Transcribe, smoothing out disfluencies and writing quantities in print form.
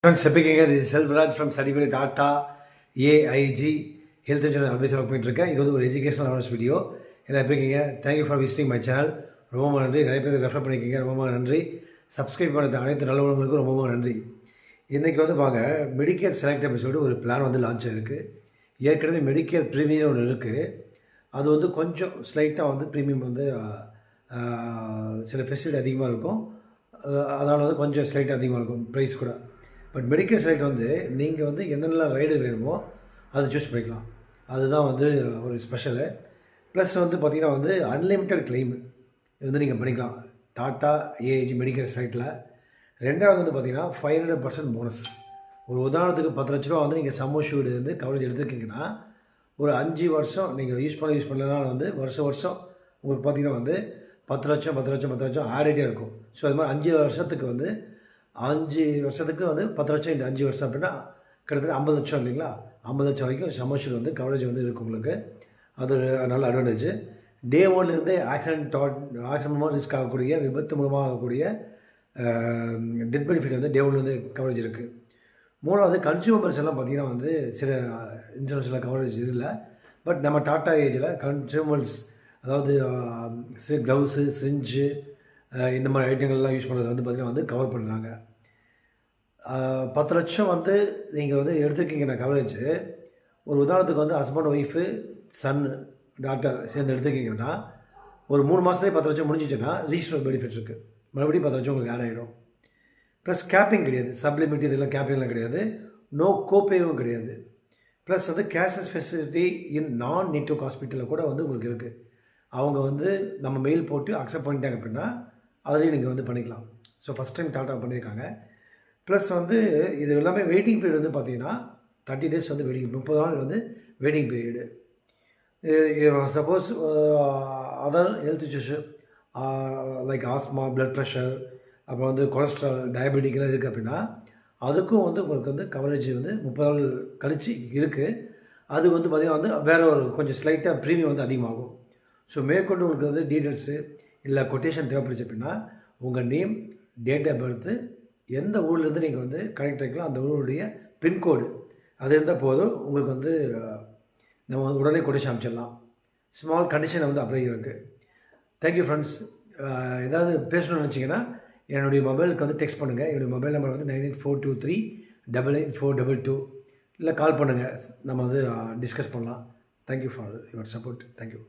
Friends, this is Selvaraj from Certificate Tata AIG Health Insurance Advisor பண்ணிட்டு இது வந்து ஒரு எஜுகேஷனல் அவேர்னஸ் வீடியோ. என்ன எப்படிங்க? Thank you for visiting my channel. ரொம்ப நன்றி. நிறைய பேர் ரெஃபர் பண்ணிக்கிங்க, ரொம்ப நன்றி. சப்ஸ்கிரைப் பண்ண அனைத்து நல்லவங்களுக்கும் ரொம்ப நன்றி. இன்றைக்கி வந்து பாங்க மெடிக்கேர் செலக்ட் அப்படின்னு சொல்லிட்டு ஒரு பிளான் வந்து லான்ச் ஆகிருக்கு. ஏற்கனவே மெடிக்கேர் ப்ரீமியம் ஒன்று இருக்குது. அது வந்து கொஞ்சம் ஸ்லைட்டாக வந்து ப்ரீமியம் வந்து சில ஃபெசிலிட்டி அதிகமாக இருக்கும். அதனால் வந்து கொஞ்சம் ஸ்லைட்டாக அதிகமாக இருக்கும் ப்ரைஸ் கூட. பட் மெடிக்கல் சைட் வந்து நீங்கள் வந்து என்னென்ன ரைடு வேணுமோ அதை சூஸ் பண்ணிக்கலாம். அதுதான் வந்து ஒரு ஸ்பெஷலு. ப்ளஸ் வந்து பார்த்திங்கன்னா வந்து அன்லிமிட்டட் கிளைம் இது வந்து நீங்கள் பண்ணிக்கலாம் டாட்டா ஏஐஜி மெடிக்கல் சைட்டில். ரெண்டாவது வந்து பார்த்திங்கன்னா 500% போனஸ். ஒரு உதாரணத்துக்கு 10 லட்ச ரூபா வந்து நீங்கள் சம் அஷ்யூர்டு வந்து கவரேஜ் எடுத்துருக்கீங்கன்னா ஒரு 5 வருஷம் நீங்கள் யூஸ் பண்ணலனாலும் வந்து வருஷம் உங்களுக்கு பார்த்திங்கன்னா வந்து 10 லட்சம் ஆட் ஆகிட்டே இருக்கும். ஸோ அது மாதிரி 5 வருஷத்துக்கு வந்து 5 வருஷத்துக்கு வந்து 10 லட்சம் இன்ட்டு 5 வருஷம் அப்படின்னா கிட்டத்தட்ட 50 லட்சம் இல்லைங்களா? 50 லட்சம் வரைக்கும் சமோஷன் வந்து கவரேஜ் வந்து இருக்குது உங்களுக்கு. அது ஒரு நல்ல அட்வான்டேஜ். டே ஒன்லேருந்தே ஆக்சிடென்ட் மூலமாக ரிஸ்க் ஆகக்கூடிய, விபத்து மூலமாக ஆகக்கூடிய டெத் பெனிஃபிட் வந்து டே ஒன்லேருந்து கவரேஜ் இருக்குது. மூணாவது கன்சியூமர்ஸ் எல்லாம் பார்த்திங்கன்னா வந்து சில இன்சூரன்ஸில் கவரேஜ் இல்லை. பட் நம்ம டாட்டா ஏஜில் கன்சியூமர்ஸ் அதாவது க்ளவுஸு, சிரிஞ்சு இந்த மாதிரி ஐட்டங்கள்லாம் யூஸ் பண்ணுறது வந்து பார்த்திங்கன்னா வந்து கவர் பண்ணுறாங்க. 10 லட்சம் வந்து நீங்கள் வந்து எடுத்துருக்கீங்கன்னா கவரேஜ், ஒரு உதாரணத்துக்கு வந்து ஹஸ்பண்ட், ஒய்ஃபு, சன், டாக்டர் சேர்ந்து எடுத்துக்கிங்கன்னா ஒரு 3 மாதத்துலேயே 10 லட்சம் முடிஞ்சிச்சுன்னா ரீஸ்டோர் பெனிஃபிட் இருக்குது. மறுபடியும் 10 லட்சம் உங்களுக்கு ஆட் ஆகிடும். ப்ளஸ் கேப்பிங் கிடையாது, சப்ளிமெண்ட் இதெல்லாம் கேப்பிங்லாம் கிடையாது, நோ கோப்பேவும் கிடையாது. ப்ளஸ் வந்து கேஷ்லெஸ் ஃபெசிலிட்டி இன் நான் நெட்வொர்க் ஹாஸ்பிட்டலில் கூட வந்து உங்களுக்கு இருக்குது. அவங்க வந்து நம்ம மெயில் போட்டு அக்செப்ட் பண்ணிட்டாங்க அப்படின்னா அதுலேயும் நீங்கள் வந்து பண்ணிக்கலாம். ஸோ ஃபஸ்ட் டைம் டாட்டா பண்ணியிருக்காங்க. ப்ளஸ் வந்து இது எல்லாமே வெயிட்டிங் பீரியட் வந்து பார்த்திங்கன்னா 30 days வந்து வெயிட்டிங், 30 நாள் வந்து waiting period. Suppose other health issues like asthma, blood pressure, அப்புறம் வந்து கொலஸ்ட்ரால், டயபெட்டிக்லாம் இருக்குது அப்படின்னா அதுக்கும் வந்து உங்களுக்கு வந்து கவரேஜ் வந்து 30 நாள் கழித்து இருக்குது. அது வந்து பார்த்திங்கன்னா வந்து வேறு ஒரு கொஞ்சம் ஸ்லைட்டாக ப்ரீமியம் வந்து அதிகமாகும். ஸோ மேற்கொண்டு உங்களுக்கு வந்து டீட்டெயில்ஸு இல்லை கொட்டேஷன் தேவைப்படுச்சு அப்படின்னா உங்கள் நேம், டேட் ஆஃப் பர்த்து, எந்த ஊர்லேருந்து நீங்கள் வந்து கனெக்ட் ஆகிக்கலாம், அந்த ஊருடைய பின்கோடு அது இருந்தால் போதும். உங்களுக்கு வந்து நம்ம உடனே கொட்டேஷன் அமைச்சிடலாம். ஸ்மால் கண்டிஷனை வந்து அப்ளை இருக்குது. Thank you friends. ஏதாவது பேசணும்னு நினச்சிங்கன்னா என்னுடைய மொபைலுக்கு வந்து டெக்ஸ்ட் பண்ணுங்கள். என்னுடைய மொபைல் நம்பர் வந்து 9842388422 இல்லை கால் பண்ணுங்கள். நம்ம வந்து டிஸ்கஸ் பண்ணலாம். Thank you for your support. Thank you.